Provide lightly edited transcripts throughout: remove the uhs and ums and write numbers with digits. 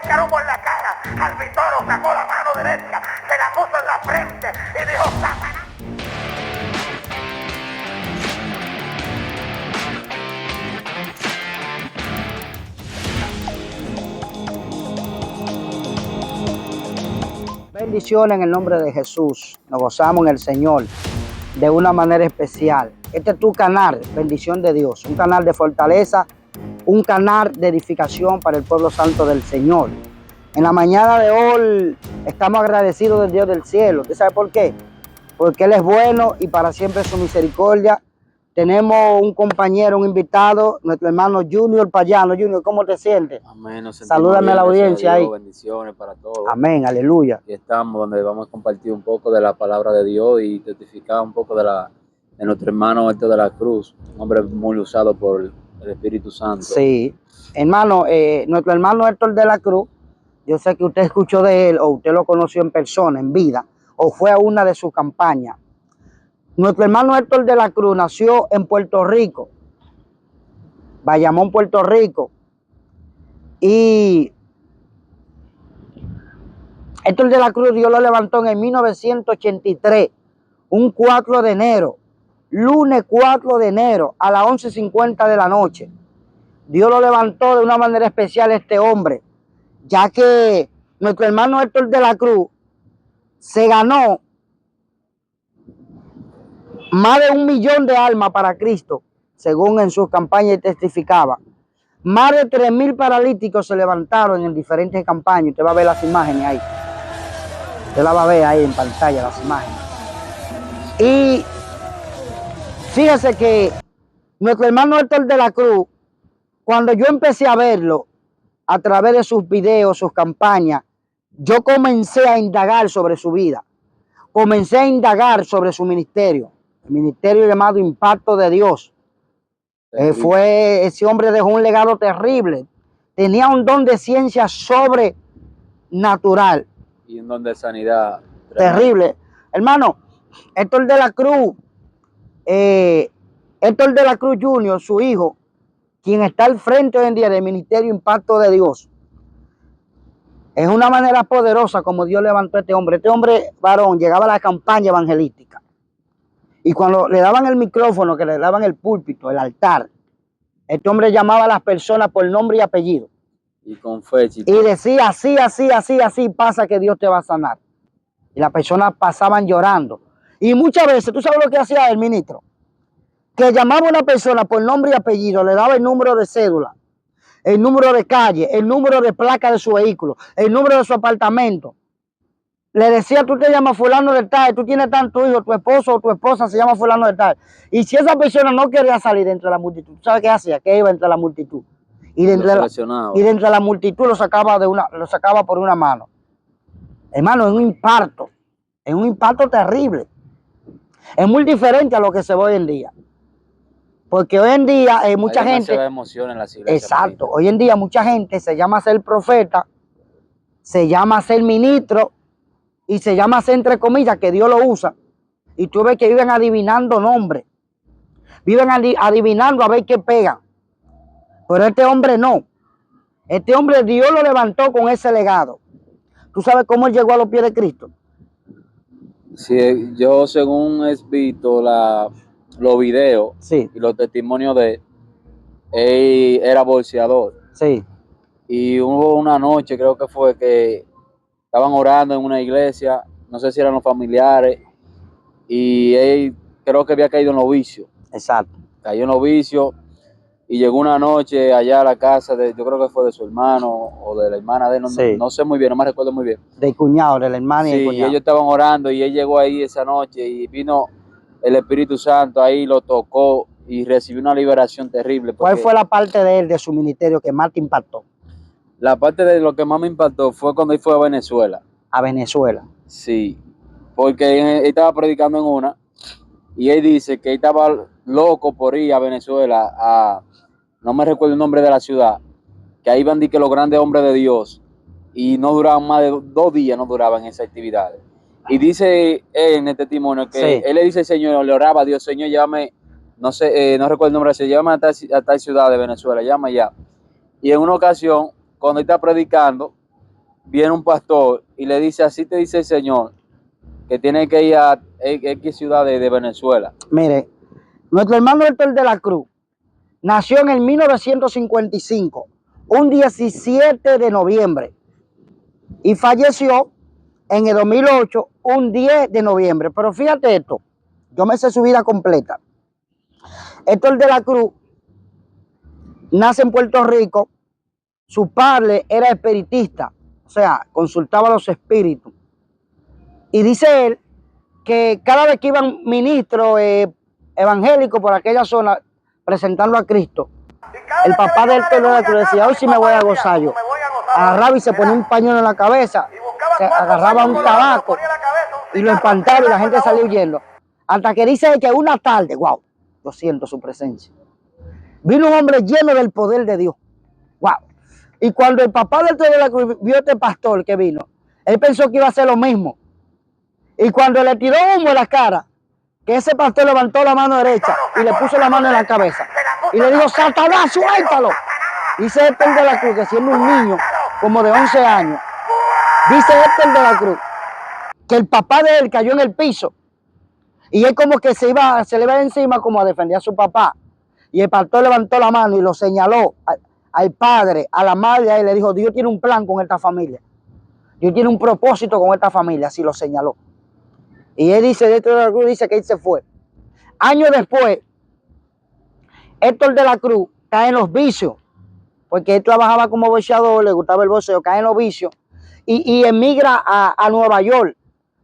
carumo en la cara. Al Vitoro sacó la mano derecha, se la puso en la frente y dijo, Satanás. Bendiciones en el nombre de Jesús. Nos gozamos en el Señor de una manera especial. Este es tu canal, bendición de Dios. Un canal de fortaleza, un canal de edificación para el pueblo santo del Señor. En la mañana de hoy estamos agradecidos del Dios del cielo. ¿Usted sabe por qué? Porque Él es bueno y para siempre su misericordia. Tenemos un compañero, un invitado, nuestro hermano Junior Payano. Junior, ¿cómo te sientes? Amén. Salúdame a la audiencia ahí. Bendiciones para todos. Amén, aleluya. Aquí estamos donde vamos a compartir un poco de la palabra de Dios y testificar un poco de nuestro hermano Héctor de la Cruz, un hombre muy usado por el Espíritu Santo. Sí, hermano, nuestro hermano Héctor de la Cruz, yo sé que usted escuchó de él o usted lo conoció en persona, en vida, o fue a una de sus campañas. Nuestro hermano Héctor de la Cruz nació en Puerto Rico, Bayamón, Puerto Rico. Y Héctor de la Cruz Dios lo levantó en el 1983, un 4 de enero, lunes 4 de enero a las 11:50 de la noche. Dios lo levantó de una manera especial este hombre, ya que nuestro hermano Héctor de la Cruz se ganó más de 1 millón de almas para Cristo, según en sus campañas testificaba. Más de 3,000 paralíticos se levantaron en diferentes campañas. Usted va a ver las imágenes ahí. Usted la va a ver ahí en pantalla, las imágenes. Y fíjese que nuestro hermano Héctor de la Cruz, cuando yo empecé a verlo a través de sus videos, sus campañas, yo comencé a indagar sobre su vida. Comencé a indagar sobre su ministerio. El ministerio llamado Impacto de Dios. Ese hombre dejó un legado terrible. Tenía un don de ciencia sobrenatural. Y un don de sanidad. Terrible. Hermano, Héctor de la Cruz, Héctor de la Cruz Jr., su hijo, quien está al frente hoy en día del Ministerio Impacto de Dios. Es una manera poderosa como Dios levantó a este hombre. Este hombre varón llegaba a la campaña evangelística. Y cuando le daban el micrófono, que le daban el púlpito, el altar, este hombre llamaba a las personas por nombre y apellido. Y con fe. Y decía así, así, así, así pasa que Dios te va a sanar. Y las personas pasaban llorando. Y muchas veces, ¿tú sabes lo que hacía el ministro? Que llamaba a una persona por nombre y apellido, le daba el número de cédula, el número de calle, el número de placa de su vehículo, el número de su apartamento. Le decía, tú te llamas fulano de tal, tú tienes tanto hijo, tu esposo o tu esposa se llama fulano de tal. Y si esa persona no quería salir de entre la multitud, ¿sabes qué hacía? Que iba entre la multitud. Y de entre la multitud lo sacaba por una mano. Hermano, es un impacto terrible. Es muy diferente a lo que se ve hoy en día. Porque hoy en día mucha gente... emoción en las iglesias. Exacto. Hoy en día mucha gente se llama ser profeta, se llama ser ministro y se llama ser, entre comillas, que Dios lo usa. Y tú ves que viven adivinando nombres. Viven adivinando a ver qué pegan. Pero este hombre no. Este hombre Dios lo levantó con ese legado. ¿Tú sabes cómo él llegó a los pies de Cristo? Sí, yo según he visto los videos, sí, y los testimonios de él era bolseador. Sí. Y hubo una noche, creo que fue, que estaban orando en una iglesia, no sé si eran los familiares, y él creo que había caído en los vicios. Exacto. Cayó en los vicios y llegó una noche allá a la casa yo creo que fue de su hermano o de la hermana de él, sí, no sé muy bien, no me recuerdo muy bien. Del cuñado, de la hermana, sí, y el cuñado. Y ellos estaban orando y él llegó ahí esa noche y vino el Espíritu Santo ahí, lo tocó y recibió una liberación terrible. ¿Cuál fue la parte de él, de su ministerio, que más te impactó? La parte de lo que más me impactó fue cuando él fue a Venezuela. ¿A Venezuela? Sí, porque él estaba predicando en una y él dice que él estaba loco por ir a Venezuela, no me recuerdo el nombre de la ciudad, que ahí iban los grandes hombres de Dios y no duraban más de 2 días, no duraban esas actividades. Y dice él en el testimonio que sí, él le dice al Señor, le oraba a Dios, Señor, llévame, no sé, no recuerdo el nombre, llévame a tal ciudad de Venezuela, llama allá. Y en una ocasión, cuando él está predicando, viene un pastor y le dice, así te dice el Señor, que tiene que ir a X ciudad de Venezuela. Mire, nuestro hermano Héctor de la Cruz nació en el 1955, un 17 de noviembre, y falleció en el 2008, un 10 de noviembre. Pero fíjate esto, yo me sé su vida completa. Héctor de la Cruz nace en Puerto Rico, su padre era espiritista, o sea, consultaba a los espíritus. Y dice él que cada vez que iban ministros evangélicos por aquella zona presentando a Cristo, el papá de Héctor de la Cruz decía, hoy sí me voy a gozar yo. Agarraba y se ponía un pañuelo en la cabeza, se agarraba un tabaco y lo espantaba y la gente salía huyendo. Hasta que dice que una tarde, wow, yo siento su presencia. Vino un hombre lleno del poder de Dios. Wow. Y cuando el papá de Héctor de la Cruz vio a este pastor que vino, él pensó que iba a hacer lo mismo. Y cuando le tiró humo en la cara, que ese pastor levantó la mano derecha y le puso la mano en la cabeza. Y le dijo, Satanás, suéltalo. Dice Héctor de la Cruz que siendo un niño como de 11 años, dice Héctor de la Cruz que el papá de él cayó en el piso. Y él como que se le iba encima como a defender a su papá. Y el pastor levantó la mano y lo señaló al padre, a la madre, a él le dijo, Dios tiene un plan con esta familia. Dios tiene un propósito con esta familia, así lo señaló. Y él dice, Héctor de la Cruz dice que él se fue. Años después, Héctor de la Cruz cae en los vicios, porque él trabajaba como boxeador, le gustaba el boxeo, cae en los vicios y emigra a Nueva York,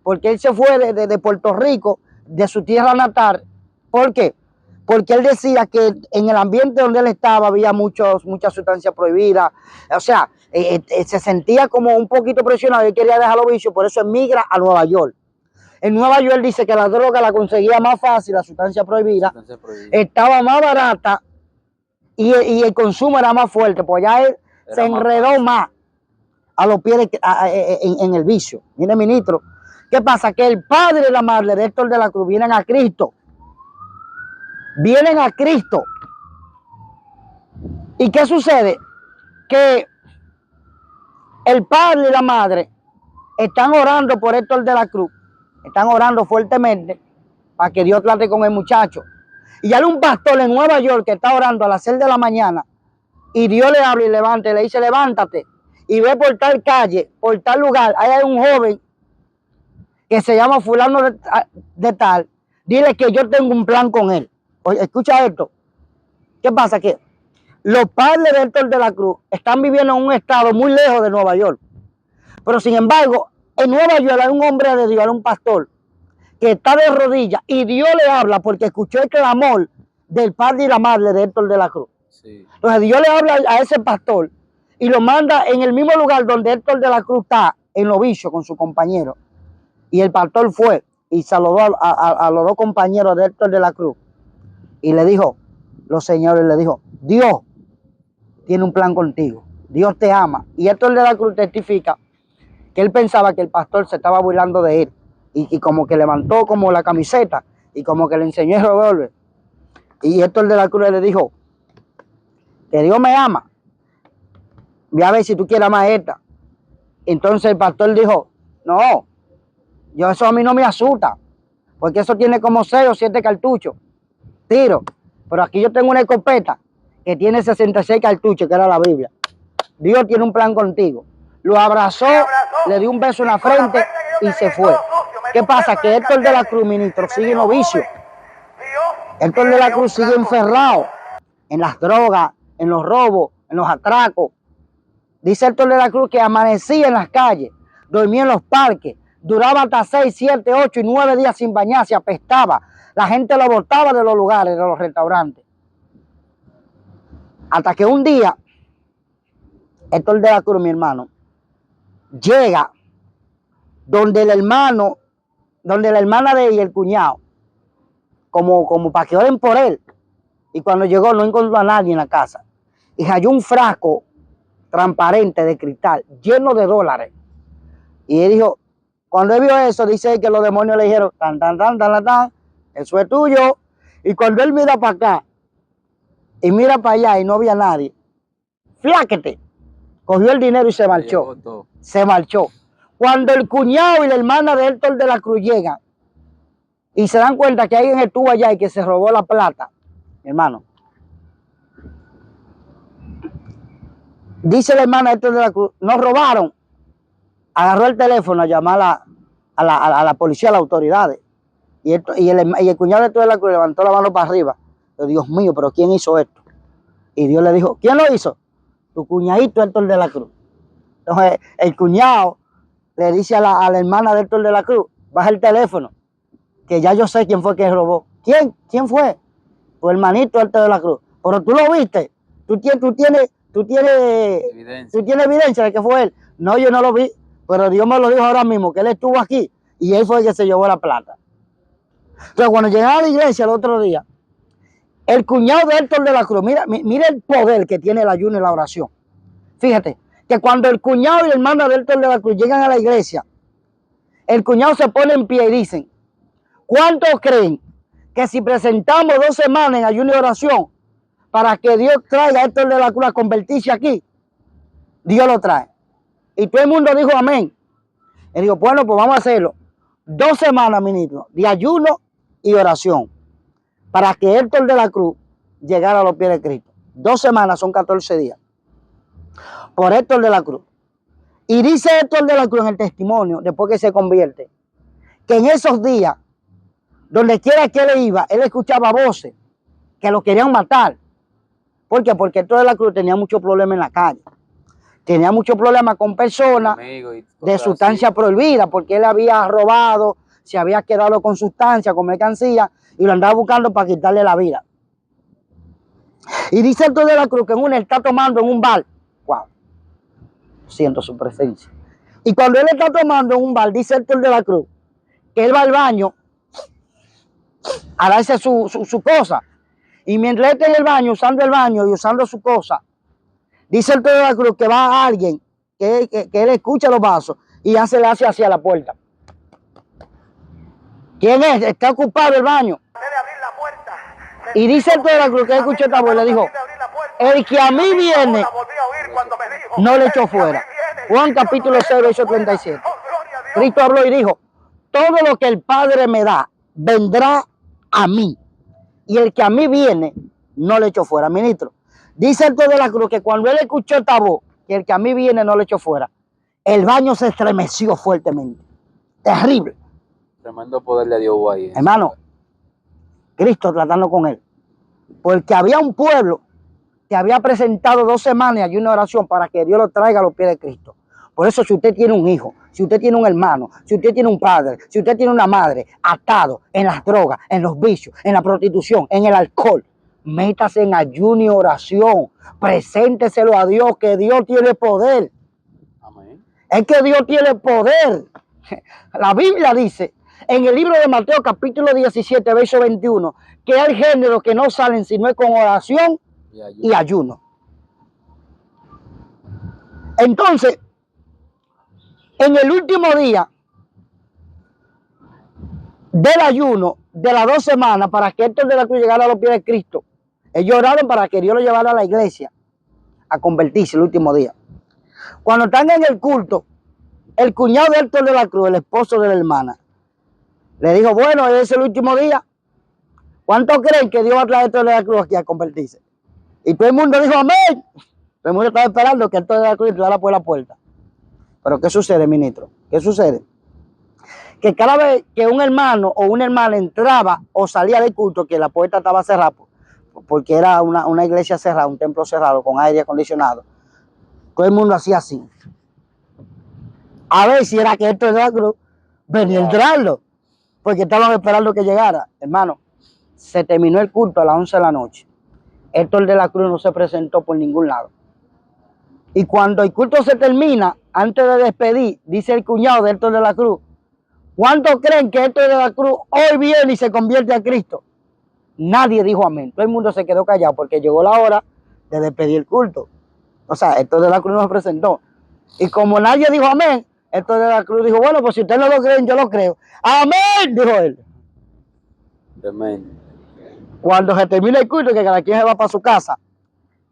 porque él se fue de Puerto Rico, de su tierra natal. ¿Por qué? Porque él decía que en el ambiente donde él estaba había muchas sustancias prohibidas, o sea, se sentía como un poquito presionado, él quería dejar los vicios, por eso emigra a Nueva York. En Nueva York dice que la droga la conseguía más fácil, la sustancia prohibida, estaba más barata y el consumo era más fuerte, pues ya él se enredó más a los pies en el vicio. Mire, ministro, ¿qué pasa? Que el padre y la madre de Héctor de la Cruz vienen a Cristo. Vienen a Cristo. ¿Y qué sucede? Que el padre y la madre están orando por Héctor de la Cruz. Están orando fuertemente para que Dios trate con el muchacho. Y hay un pastor en Nueva York que está orando a las 6 de la mañana y Dios le habla y levanta y le dice, levántate y ve por tal calle, por tal lugar. Ahí hay un joven que se llama fulano de tal. Dile que yo tengo un plan con él. Oye, escucha esto. ¿Qué pasa? Que los padres de Héctor de la Cruz están viviendo en un estado muy lejos de Nueva York. Pero sin embargo, en Nueva York hay un hombre de Dios, hay un pastor que está de rodillas y Dios le habla porque escuchó el clamor del padre y la madre de Héctor de la Cruz. Sí. Entonces Dios le habla a ese pastor y lo manda en el mismo lugar donde Héctor de la Cruz está, en Novicio, con su compañero. Y el pastor fue y saludó a los dos compañeros de Héctor de la Cruz y le dijo, los señores le dijo, Dios tiene un plan contigo, Dios te ama. Y Héctor de la Cruz testifica que él pensaba que el pastor se estaba burlando de él y como que levantó como la camiseta y como que le enseñó el revólver. Y Héctor de la Cruz le dijo que Dios me ama, voy a ver si tú quieres amar a esta. Entonces el pastor dijo, no, eso a mí no me asusta, porque eso tiene como 6 o 7 cartuchos, tiro, pero aquí yo tengo una escopeta que tiene 66 cartuchos, que era la Biblia. Dios tiene un plan contigo. Lo abrazó, le dio un beso en la frente y se fue. ¿Qué pasa? Que Héctor de la Cruz, ministro, sigue en los vicios. Héctor de la Cruz sigue enferrado en las drogas, en los robos, en los atracos. Dice Héctor de la Cruz que amanecía en las calles, dormía en los parques, duraba hasta 6, 7, 8 y 9 días sin bañarse, apestaba. La gente lo botaba de los lugares, de los restaurantes. Hasta que un día, Héctor de la Cruz, mi hermano, llega donde la hermana de ella, el cuñado, como para que oren por él. Y cuando llegó no encontró a nadie en la casa. Y halló un frasco transparente de cristal, lleno de dólares. Y él dijo, cuando él vio eso, dice que los demonios le dijeron, tan, tan, tan, tan, tan, eso es tuyo. Y cuando él mira para acá y mira para allá y no había nadie, fláquete, cogió el dinero y se marchó. Llevó todo. Se marchó. Cuando el cuñado y la hermana de Héctor de la Cruz llegan y se dan cuenta que alguien estuvo allá y que se robó la plata, mi hermano, dice la hermana de Héctor de la Cruz, nos robaron. Agarró el teléfono a llamar a la policía, a las autoridades. Y el cuñado de Héctor de la Cruz levantó la mano para arriba. Dijo, Dios mío, pero ¿quién hizo esto? Y Dios le dijo, ¿quién lo hizo? Tu cuñadito Héctor de la Cruz. Entonces el cuñado le dice a la hermana de Héctor de la Cruz, baja el teléfono, que ya yo sé quién fue que robó. ¿Quién? ¿Quién fue? Tu hermanito Héctor de la Cruz. Pero tú lo viste. Tú tienes evidencia de que fue él. No, yo no lo vi, pero Dios me lo dijo ahora mismo, que él estuvo aquí y él fue el que se llevó la plata. Entonces cuando llegaba a la iglesia el otro día, el cuñado de Héctor de la Cruz, mira el poder que tiene el ayuno y la oración. Fíjate, que cuando el cuñado y la hermana de Héctor de la Cruz llegan a la iglesia, el cuñado se pone en pie y dicen, ¿cuántos creen que si presentamos 2 semanas en ayuno y oración para que Dios traiga a Héctor de la Cruz a convertirse aquí, Dios lo trae? Y todo el mundo dijo amén. Y dijo, bueno, pues vamos a hacerlo. 2 semanas, ministro, de ayuno y oración para que Héctor de la Cruz llegara a los pies de Cristo. 2 semanas son 14 días. Por Héctor de la Cruz. Y dice Héctor de la Cruz en el testimonio, después que se convierte, que en esos días, donde quiera que él iba, él escuchaba voces que lo querían matar. ¿Por qué? Porque Héctor de la Cruz tenía muchos problemas en la calle. Tenía muchos problemas con personas de sustancia prohibida, porque él había robado, se había quedado con sustancia, con mercancía, y lo andaba buscando para quitarle la vida. Y dice Héctor de la Cruz que en una él está tomando en un bar. Wow, siento su presencia. Y cuando él está tomando en un bar, dice Héctor de la Cruz, que él va al baño a darse su cosa. Y mientras él está en el baño, usando el baño y usando su cosa, dice Héctor de la Cruz que va alguien, que él escucha los vasos y le hace hacia la puerta. ¿Quién es? Está ocupado el baño. Y dice Héctor de la Cruz que él escuchó esta voz y le dijo, el que a mí viene, no le echó fuera. Juan capítulo 6, verso 37. Cristo habló y dijo, todo lo que el Padre me da, vendrá a mí. Y el que a mí viene, no le echó fuera. Ministro, dice Héctor de la Cruz que cuando él escuchó esta voz, que el que a mí viene, no le echó fuera, el baño se estremeció fuertemente. Terrible. Tremendo poder de Dios ahí. Hermano, Cristo tratando con él. Porque había un pueblo que había presentado 2 semanas de ayuno y oración para que Dios lo traiga a los pies de Cristo. Por eso, si usted tiene un hijo, si usted tiene un hermano, si usted tiene un padre, si usted tiene una madre atado en las drogas, en los vicios, en la prostitución, en el alcohol, métase en ayuno y oración. Presénteselo a Dios, que Dios tiene poder. Amén. Es que Dios tiene poder. La Biblia dice en el libro de Mateo capítulo 17, verso 21, que hay géneros que no salen sino es con oración y ayuno. Entonces, en el último día del ayuno de las 2 semanas para que Héctor de la Cruz llegara a los pies de Cristo, ellos oraron para que Dios lo llevara a la iglesia a convertirse el último día. Cuando están en el culto, el cuñado de Héctor de la Cruz, el esposo de la hermana, le dijo, bueno, es el último día. ¿Cuántos creen que Dios va a traer a Héctor de la Cruz aquí a convertirse? Y todo el mundo dijo, amén. Todo el mundo estaba esperando que Héctor de la Cruz entrara por la puerta. Pero ¿qué sucede, ministro? ¿Qué sucede? Que cada vez que un hermano o una hermana entraba o salía del culto, que la puerta estaba cerrada, porque era una iglesia cerrada, un templo cerrado con aire acondicionado, todo el mundo hacía así. A ver si era que Héctor de la Cruz venía a entrarlo, porque estaban esperando que llegara. Hermano, se terminó el culto a las 11 de la noche. Héctor de la Cruz no se presentó por ningún lado. Y cuando el culto se termina, antes de despedir, dice el cuñado de Héctor de la Cruz, ¿cuántos creen que Héctor de la Cruz hoy viene y se convierte a Cristo? Nadie dijo amén. Todo el mundo se quedó callado porque llegó la hora de despedir el culto. O sea, Héctor de la Cruz no se presentó. Y como nadie dijo amén, Héctor de la Cruz dijo, bueno, pues si ustedes no lo creen, yo lo creo. ¡Amén! Dijo él. Amén. Cuando se termina el culto, que cada quien se va para su casa,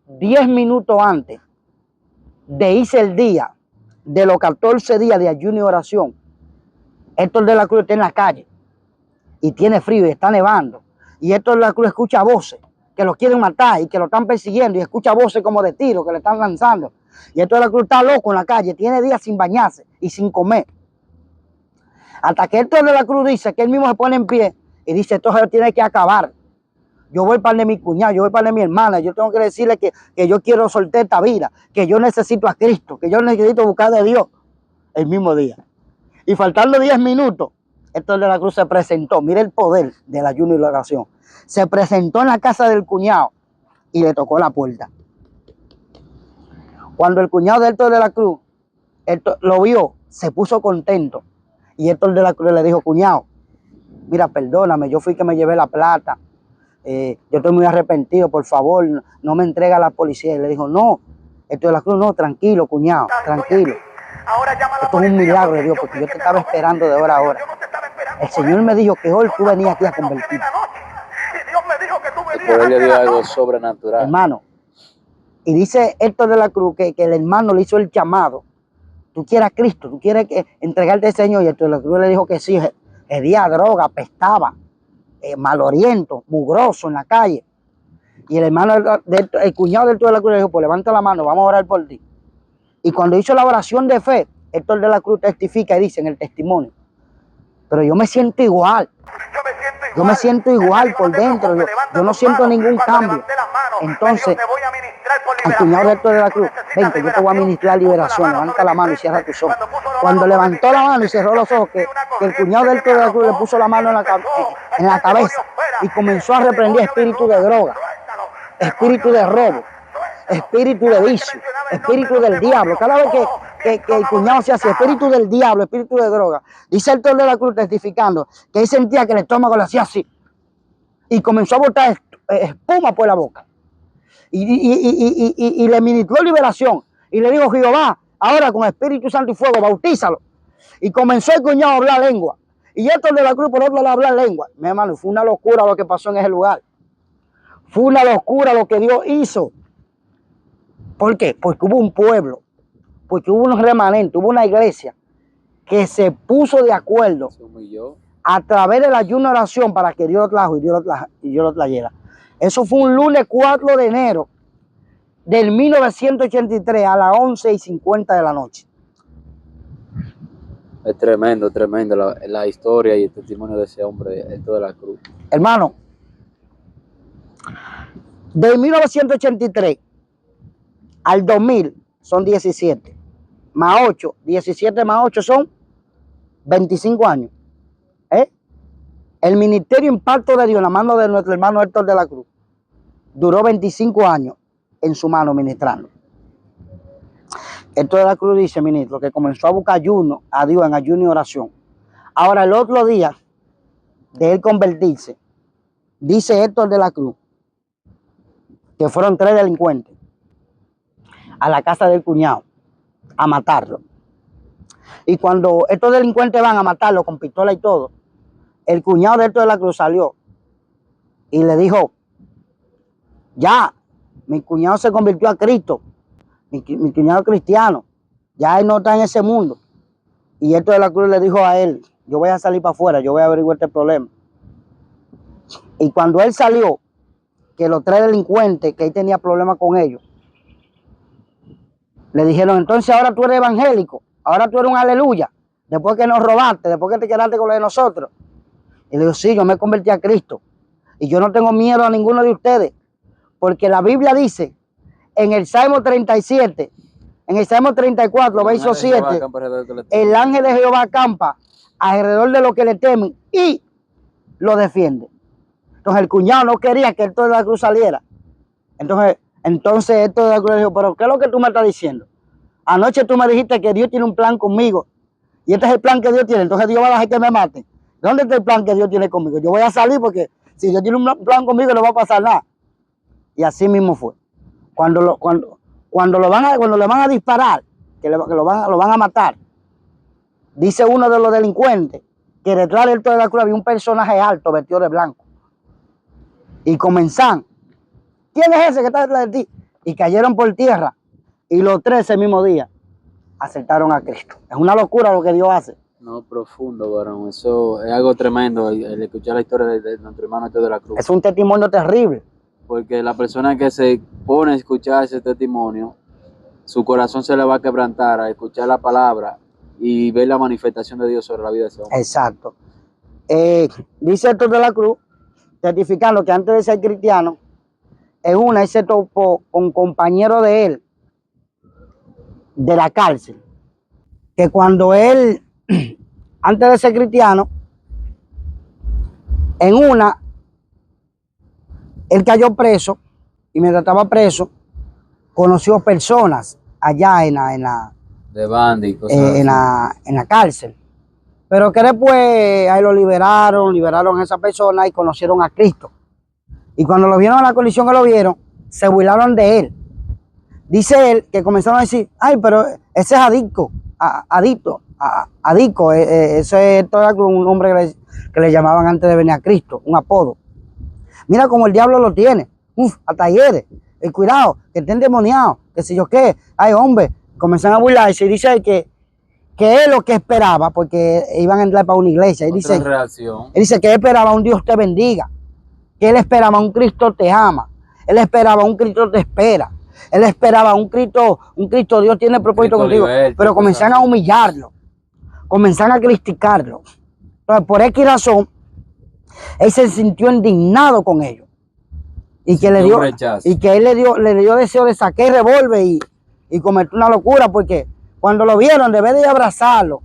10 minutos antes de irse el día de los 14 días de ayuno y oración, Héctor de la Cruz está en la calle y tiene frío y está nevando. Y Héctor de la Cruz escucha voces que lo quieren matar y que lo están persiguiendo y escucha voces como de tiro que le están lanzando. Y Héctor de la Cruz está loco en la calle, tiene días sin bañarse y sin comer. Hasta que Héctor de la Cruz dice que él mismo se pone en pie y dice, esto se tiene que acabar. Yo voy para de mi cuñado, yo voy para de mi hermana, yo tengo que decirle que yo quiero soltar esta vida, que yo necesito a Cristo, que yo necesito buscar de Dios el mismo día. Y faltando 10 minutos, Héctor de la Cruz se presentó. Mire el poder del ayuno y la oración. Se presentó en la casa del cuñado y le tocó la puerta. Cuando el cuñado de Héctor de la Cruz lo vio, se puso contento. Y Héctor de la Cruz le dijo, cuñado, mira, perdóname, yo fui que me llevé la plata. Yo estoy muy arrepentido, por favor, no me entrega a la policía. Y le dijo, no, Héctor de la Cruz, no, tranquilo, cuñado, tranquilo. Esto es un milagro de Dios, porque yo te estaba esperando de hora a hora. El Señor me dijo que hoy tú venías aquí a convertirte. El poder de Dios es algo sobrenatural. Hermano, y dice Héctor de la Cruz que el hermano le hizo el llamado. Tú quieres a Cristo, tú quieres entregarte al Señor. Y Héctor de la Cruz le dijo que sí, hedía droga, apestaba, maloriento, mugroso en la calle. Y el hermano, el cuñado de Héctor de la Cruz le dijo, pues levanta la mano, vamos a orar por ti. Y cuando hizo la oración de fe, Héctor de la Cruz testifica y dice en el testimonio, pero yo me siento igual. Yo me siento igual por dentro, yo no siento ningún cambio. Entonces, el cuñado de Héctor de la Cruz, ven que yo te voy a ministrar liberación, levanta la mano y cierra tus ojos. Cuando levantó la mano y cerró los ojos, que el cuñado de Héctor de la Cruz le puso la mano en la cabeza y comenzó a reprender espíritu de droga, espíritu de robo, espíritu de vicio, espíritu del diablo. Cada vez que el cuñado se hace espíritu del diablo, espíritu de droga, dice Héctor de la Cruz testificando que él sentía que el estómago le hacía así y comenzó a botar espuma por la boca y le ministró liberación y le dijo, Jehová, ahora con Espíritu Santo y fuego, bautízalo. Y comenzó el cuñado a hablar lengua y Héctor de la Cruz por otro lado a hablar lengua. Mi hermano, fue una locura lo que pasó en ese lugar. Fue una locura lo que Dios hizo. ¿Por qué? Porque hubo un pueblo, porque hubo unos remanentes, hubo una iglesia que se puso de acuerdo a través de la ayuno y oración para que Dios lo trajo y Dios lo trajera. Eso fue un lunes 4 de enero del 1983 a las 11:50 de la noche. Es tremendo, tremendo la historia y el testimonio de ese hombre, Héctor de la Cruz. Hermano, de 1983 al 2000 son 17, más 8, 17 más 8 son 25 años. El ministerio Impacto de Dios en la mano de nuestro hermano Héctor de la Cruz duró 25 años en su mano ministrando. Héctor de la Cruz dice, ministro, que comenzó a buscar ayuno a Dios en ayuno y oración. Ahora, el otro día de él convertirse, dice Héctor de la Cruz que fueron 3 delincuentes a la casa del cuñado a matarlo. Y cuando estos delincuentes van a matarlo con pistola y todo, el cuñado de Héctor de la Cruz salió y le dijo, ya, mi cuñado se convirtió a Cristo, mi cuñado es cristiano, ya él no está en ese mundo. Y Héctor de la Cruz le dijo a él, yo voy a salir para afuera, yo voy a averiguar este problema. Y cuando él salió, que los 3 delincuentes, que él tenía problemas con ellos, le dijeron, entonces ahora tú eres evangélico, ahora tú eres un aleluya, después que nos robaste, después que te quedaste con lo de nosotros. Y le digo, sí, yo me convertí a Cristo y yo no tengo miedo a ninguno de ustedes, porque la Biblia dice en el Salmo 37, en el Salmo 34, verso 7, el ángel de Jehová acampa alrededor de los que le temen y lo defiende. Entonces el cuñado no quería que Héctor de la Cruz saliera. Entonces Héctor de la Cruz dijo, pero ¿qué es lo que tú me estás diciendo? Anoche tú me dijiste que Dios tiene un plan conmigo y este es el plan que Dios tiene, entonces Dios va a dejar que me maten. ¿Dónde está el plan que Dios tiene conmigo? Yo voy a salir porque si Dios tiene un plan conmigo no va a pasar nada. Y así mismo fue. Cuando le van a disparar, que lo van a matar, dice uno de los delincuentes que detrás de Héctor de la Cruz había un personaje alto vestido de blanco. Y comenzaron, ¿quién es ese que está detrás de ti? Y cayeron por tierra y los 3 ese mismo día aceptaron a Cristo. Es una locura lo que Dios hace. No, profundo, varón. Eso es algo tremendo, el escuchar la historia de nuestro hermano Héctor de la Cruz. Es un testimonio terrible. Porque la persona que se pone a escuchar ese testimonio, su corazón se le va a quebrantar a escuchar la palabra y ver la manifestación de Dios sobre la vida de ese hombre. Exacto. Dice Héctor de la Cruz, testificando que antes de ser cristiano, en una él se topó con compañero de él, de la cárcel, que cuando él, antes de ser cristiano, en una, él cayó preso y mientras estaba preso, conoció personas allá en De banda y cosas así. en la cárcel. Pero que después ahí lo liberaron a esa persona y conocieron a Cristo. Y cuando lo vieron en la colisión que lo vieron, se burlaron de él. Dice él que comenzaron a decir, ay, pero ese es adicto, ese es todo un hombre que le llamaban antes de venir a Cristo, un apodo. Mira cómo el diablo lo tiene, hasta hiere, cuidado, que estén endemoniado, que sé yo qué, ay hombre, comenzaron a burlarse y dice que es lo que esperaba, porque iban a entrar para una iglesia. Él dice, reacción. Él dice que él esperaba un Dios te bendiga, que él esperaba un Cristo te ama, él esperaba un Cristo te espera, él esperaba un Cristo Dios tiene propósito contigo, pero comenzaron a humillarlo, comenzaron a criticarlo. Entonces, por X razón, él se sintió indignado con ellos. Y que le dio, y que él le dio deseo de sacar el revólver y cometer una locura, porque cuando lo vieron, en vez de abrazarlo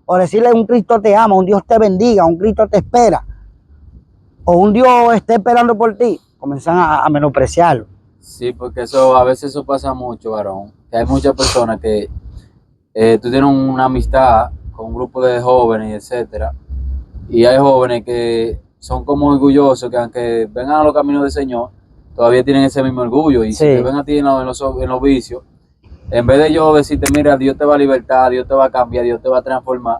o decirle un Cristo te ama, un Dios te bendiga, un Cristo te espera, o un Dios está esperando por ti, comienzan a menospreciarlo. Sí, porque a veces eso pasa mucho, varón. Que hay muchas personas que tú tienes una amistad con un grupo de jóvenes, etcétera, y hay jóvenes que son como orgullosos, que aunque vengan a los caminos del Señor, todavía tienen ese mismo orgullo, y si te ven a ti en los vicios, en vez de yo decirte, mira, Dios te va a libertar, Dios te va a cambiar, Dios te va a transformar,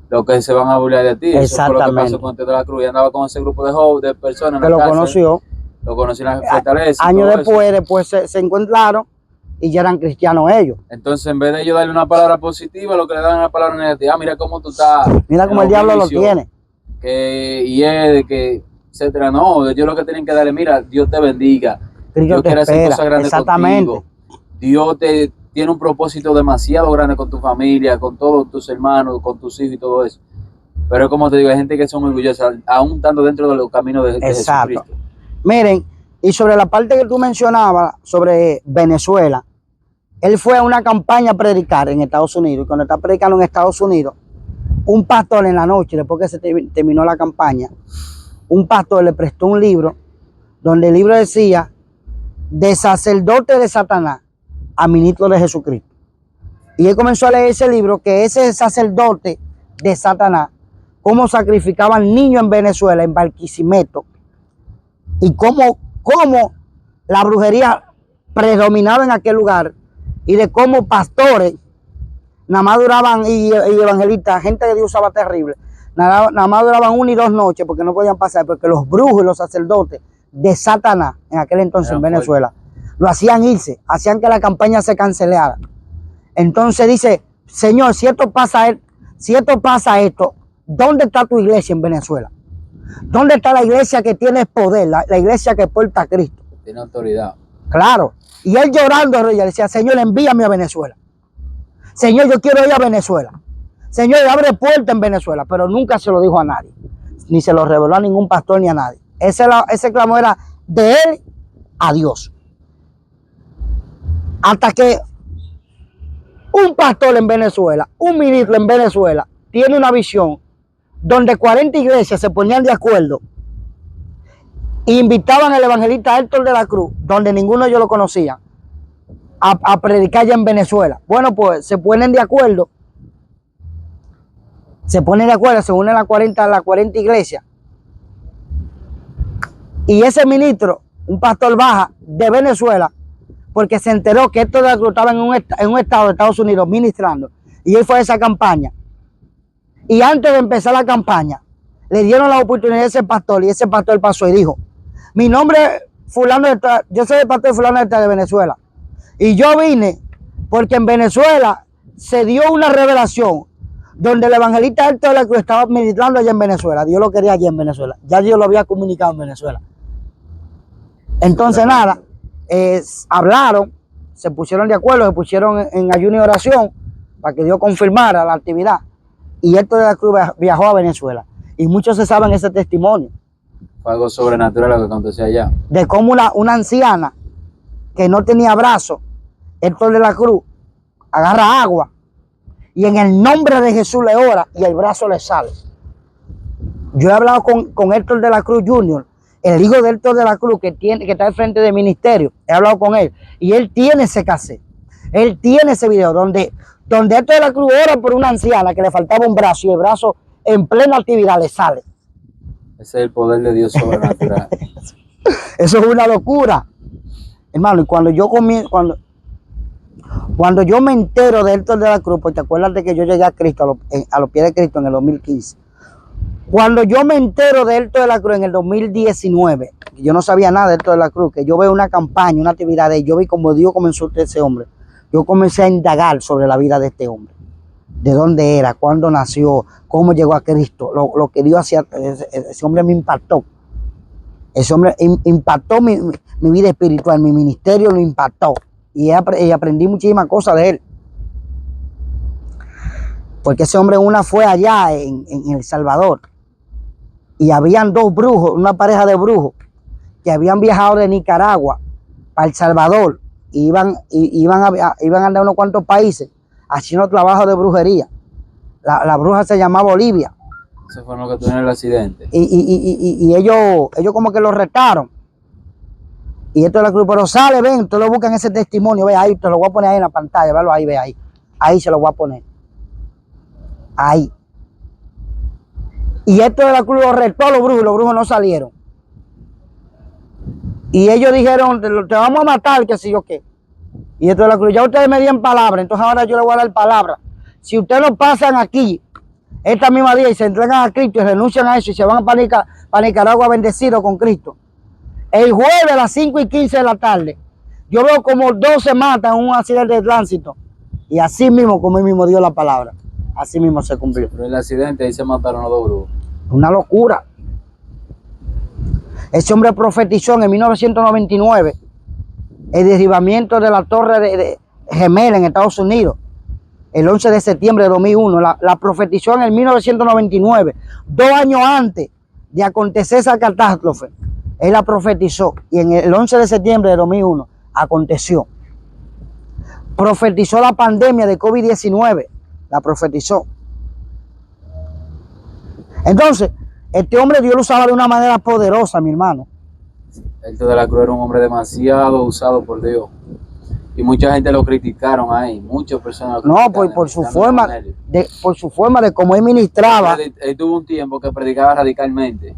lo que se van a burlar de ti. Eso fue lo que pasó con Héctor de la Cruz. Y andaba con ese grupo de jóvenes, de personas que lo conoció. Lo conoció en la fortaleza. Años después se encontraron y ya eran cristianos ellos. Entonces, en vez de ellos darle una palabra positiva, lo que le dan es una palabra negativa. Mira cómo tú estás. Mira cómo el diablo lo tiene. Etcétera. No, ellos lo que tienen que darle, mira, Dios te bendiga. Dios quiere hacer cosas grandes contigo. Dios te tiene un propósito demasiado grande con tu familia, con todos tus hermanos, con tus hijos y todo eso. Pero como te digo, hay gente que son orgullosas, aún estando dentro de los caminos de Jesucristo. Miren, y sobre la parte que tú mencionabas, sobre Venezuela, él fue a una campaña a predicar en Estados Unidos, y cuando está predicando en Estados Unidos, un pastor en la noche, después que se terminó la campaña, un pastor le prestó un libro, donde el libro decía, de sacerdote de Satanás a ministro de Jesucristo. Y él comenzó a leer ese libro, que ese sacerdote de Satanás, cómo sacrificaban niños en Venezuela, en Barquisimeto, y cómo la brujería predominaba en aquel lugar, y de cómo pastores nada más duraban, y evangelistas, gente de Dios usaba terrible, nada más duraban 1 y 2 noches porque no podían pasar, porque los brujos y los sacerdotes de Satanás en aquel entonces en Venezuela lo hacían irse, hacían que la campaña se cancelara. Entonces dice, Señor, si esto pasa esto, ¿dónde está tu iglesia en Venezuela? ¿Dónde está la iglesia que tiene poder, la iglesia que porta a Cristo? Tiene autoridad. Claro. Y él llorando, le decía, Señor, envíame a Venezuela. Señor, yo quiero ir a Venezuela. Señor, abre puerta en Venezuela. Pero nunca se lo dijo a nadie. Ni se lo reveló a ningún pastor ni a nadie. Ese clamor era de él a Dios. Hasta que un pastor en Venezuela, un ministro en Venezuela, tiene una visión donde 40 iglesias se ponían de acuerdo e invitaban al evangelista Héctor de la Cruz, donde ninguno de ellos lo conocía, a predicar ya en Venezuela. Bueno, pues se ponen de acuerdo, se unen las 40 iglesias, y ese ministro, un pastor baja de Venezuela, porque se enteró que Héctor de la Cruz estaba en un estado de Estados Unidos ministrando, y él fue a esa campaña. Y antes de empezar la campaña, le dieron la oportunidad a ese pastor, y ese pastor pasó y dijo, mi nombre es fulano de tal, yo soy el pastor fulano de tal de Venezuela, y yo vine Porque en Venezuela se dio una revelación donde el evangelista Héctor de la Cruz estaba ministrando allá en Venezuela. Dios lo quería allá en Venezuela. Ya Dios lo había comunicado en Venezuela. Entonces nada, hablaron, se pusieron de acuerdo, se pusieron en ayuno y oración para que Dios confirmara la actividad. Y Héctor de la Cruz viajó a Venezuela. Y muchos se saben ese testimonio. Fue algo sobrenatural lo que acontecía allá. De cómo una anciana que no tenía brazo, Héctor de la Cruz, agarra agua y en el nombre de Jesús le ora y el brazo le sale. Yo he hablado con Héctor de la Cruz Jr., el hijo de Héctor de la Cruz que está al frente del ministerio. He hablado con él y él tiene ese cassette. Él tiene ese video donde Héctor de la Cruz ora por una anciana que le faltaba un brazo y el brazo en plena actividad le sale. Ese es el poder de Dios sobrenatural. Eso es una locura. Hermano, y cuando yo me entero de Héctor de la Cruz, pues te acuerdas de que yo llegué a Cristo, a los pies de Cristo en el 2015. Cuando yo me entero de Héctor de la Cruz en el 2019, yo no sabía nada de Héctor de la Cruz, que yo veo una campaña, una actividad de él, yo vi cómo Dios comenzó a ese hombre. Yo comencé a indagar sobre la vida de este hombre. De dónde era, cuándo nació, cómo llegó a Cristo, lo que Dios hacía. Ese hombre me impactó. Ese hombre impactó mi vida espiritual, mi ministerio lo impactó. Y aprendí muchísimas cosas de él. Porque ese hombre fue allá en El Salvador. Y habían dos brujos, una pareja de brujos, que habían viajado de Nicaragua para El Salvador. Iban a andar unos cuantos países haciendo trabajo de brujería. La bruja se llamaba Olivia. Ese fue lo que tuvieron el accidente. Y ellos como que lo retaron. Y esto es la cruz, pero sale, ven, tú lo buscas en ese testimonio, ve ahí, te lo voy a poner ahí en la pantalla, véalo ahí, ve ahí. Ahí se lo voy a poner. Ahí. Y esto de la cruz lo retó a los brujos no salieron. Y ellos dijeron, te vamos a matar, que si yo qué. Y esto de la cruz, ya ustedes me dieron palabra, entonces ahora yo les voy a dar palabra. Si ustedes no pasan aquí, esta misma día, y se entregan a Cristo y renuncian a eso y se van para Nicaragua bendecidos con Cristo, el jueves a las 5:15 de la tarde, yo veo como 12 matan en un accidente de tránsito. Y así mismo, como él mismo dio la palabra, así mismo se cumplió. Pero el accidente ahí se mataron a dos brujos. Una locura. Ese hombre profetizó en 1999 el derribamiento de la torre de Gemela en Estados Unidos. El 11 de septiembre de 2001, la profetizó en el 1999, 2 años antes de acontecer esa catástrofe. Él la profetizó y en el 11 de septiembre de 2001 aconteció. Profetizó la pandemia de COVID-19, la profetizó. Entonces, este hombre Dios lo usaba de una manera poderosa, mi hermano. Héctor de la Cruz era un hombre demasiado usado por Dios. Y mucha gente lo criticaron ahí, muchas personas. No, por su forma de cómo él ministraba. Él tuvo un tiempo que predicaba radicalmente,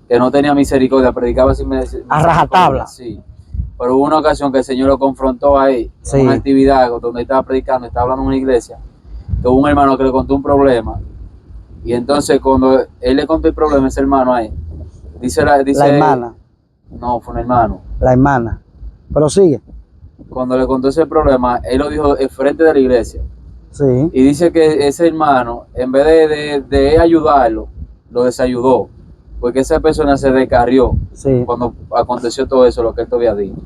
que no tenía misericordia, predicaba sin a rajatabla. Sí. Pero hubo una ocasión que el Señor lo confrontó ahí, en una actividad donde estaba predicando, estaba hablando en una iglesia, que hubo un hermano que le contó un problema. Y entonces cuando él le contó el problema a ese hermano ahí, dice la hermana. No, fue un hermano. La hermana. Pero sigue. Cuando le contó ese problema, él lo dijo enfrente de la iglesia. Sí. Y dice que ese hermano, en vez de ayudarlo, lo desayudó. Porque esa persona se descarrió cuando aconteció todo eso, lo que él todavía dijo.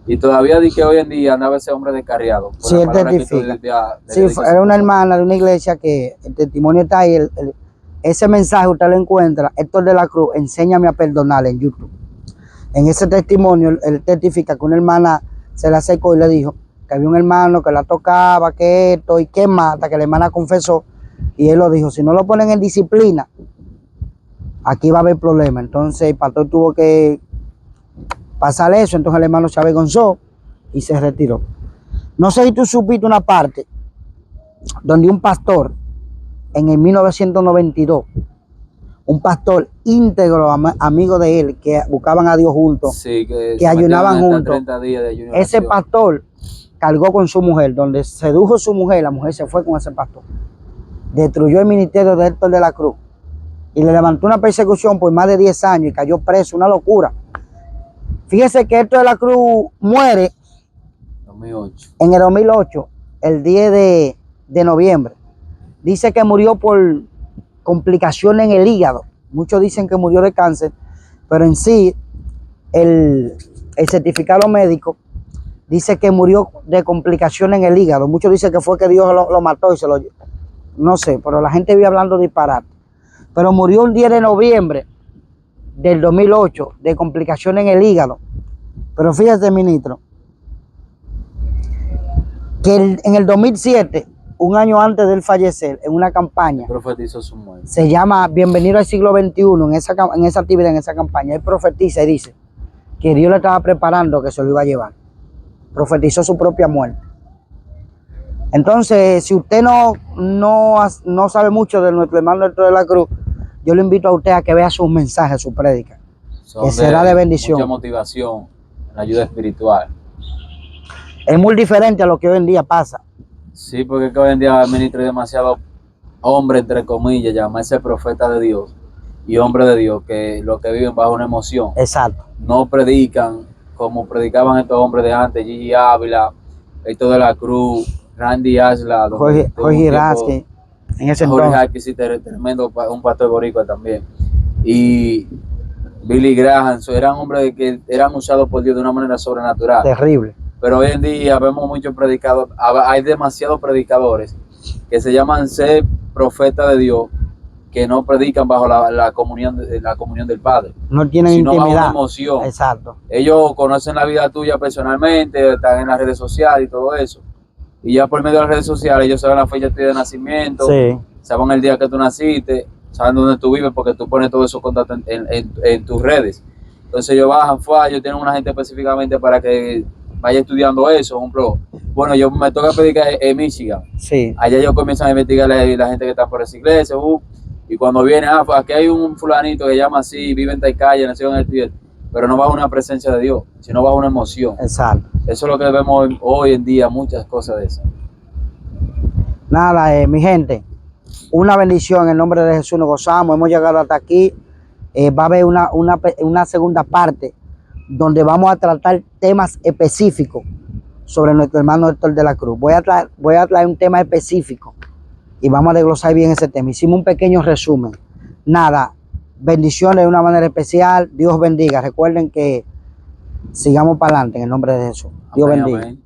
Y todavía di que hoy en día andaba ese hombre descarriado. Sí, él testifica. Sí, era una hermana de una iglesia que el testimonio está ahí. Ese mensaje usted lo encuentra, Héctor de la Cruz, enséñame a perdonar en YouTube. En ese testimonio, él testifica que una hermana se le acercó y le dijo que había un hermano que la tocaba, que esto y que mata, que la hermana confesó. Y él lo dijo, si no lo ponen en disciplina, aquí va a haber problemas. Entonces el pastor tuvo que pasar eso, entonces el hermano se avergonzó y se retiró. No sé si tú supiste una parte donde un pastor en el 1992, un pastor íntegro, amigo de él, que buscaban a Dios juntos, que ayunaban juntos, ese pastor cargó con su mujer, donde sedujo a su mujer, la mujer se fue con ese pastor, destruyó el ministerio de Héctor de la Cruz y le levantó una persecución por más de 10 años y cayó preso, una locura. Fíjese que Héctor de la Cruz muere 2008. En el 2008, el 10 de noviembre. Dice que murió por complicaciones en el hígado. Muchos dicen que murió de cáncer, pero en sí, el certificado médico dice que murió de complicaciones en el hígado. Muchos dicen que fue que Dios lo mató y se lo... No sé, pero la gente vive hablando disparate. Pero murió un 10 de noviembre del 2008 de complicaciones en el hígado. Pero fíjate, ministro, que en el 2007, un año antes de él fallecer, en una campaña, Profetizó su muerte. se llama Bienvenido al siglo XXI, en esa actividad, en esa campaña, él profetiza y dice que Dios le estaba preparando que se lo iba a llevar. Profetizó su propia muerte. Entonces, si usted no sabe mucho de nuestro hermano Héctor de la Cruz, yo le invito a usted a que vea sus mensajes, su prédica, que será de bendición. Mucha motivación, la ayuda espiritual. Es muy diferente a lo que hoy en día pasa. Sí, porque es que hoy en día, ministro, hay demasiado hombre, entre comillas, llamarse profeta de Dios y hombre de Dios, que lo que viven bajo una emoción. Exacto. No predican como predicaban estos hombres de antes, Gigi Ávila, Héctor de la Cruz, Randy Ashla, Jorge Ransky, en ese Jorge entonces. Ransky, sí, tremendo, un pastor boricua también. Y Billy Graham, eran hombres que eran usados por Dios de una manera sobrenatural. Terrible. Pero hoy en día vemos muchos predicadores, hay demasiados predicadores que se llaman ser profeta de Dios, que no predican bajo la comunión del Padre. No tienen sino intimidad. bajo una emoción. Exacto. Ellos conocen la vida tuya personalmente, están en las redes sociales y todo eso. Y ya por medio de las redes sociales ellos saben la fecha de tu de nacimiento, Sí. saben el día que tú naciste, saben dónde tú vives porque tú pones todos esos contactos en tus redes. Entonces ellos bajan, ellos tienen una gente específicamente para que vaya estudiando eso. Por ejemplo, bueno, yo me toca predicar en Michigan. Sí. Allá ellos comienzan a investigar la gente que está por esa iglesia. Y cuando viene, aquí hay un fulanito que llama así, vive en tal calle, nació en el estudio, pero no bajo una presencia de Dios, sino bajo una emoción. Exacto. Eso es lo que vemos hoy en día, muchas cosas de eso. Nada, mi gente, una bendición en el nombre de Jesús, nos gozamos, hemos llegado hasta aquí. Va a haber una segunda parte donde vamos a tratar temas específicos sobre nuestro hermano Héctor de la Cruz. Voy a traer un tema específico y vamos a desglosar bien ese tema. Hicimos un pequeño resumen. Nada, bendiciones de una manera especial. Dios bendiga. Recuerden que sigamos para adelante en el nombre de Jesús. Dios Amén, bendiga. amén.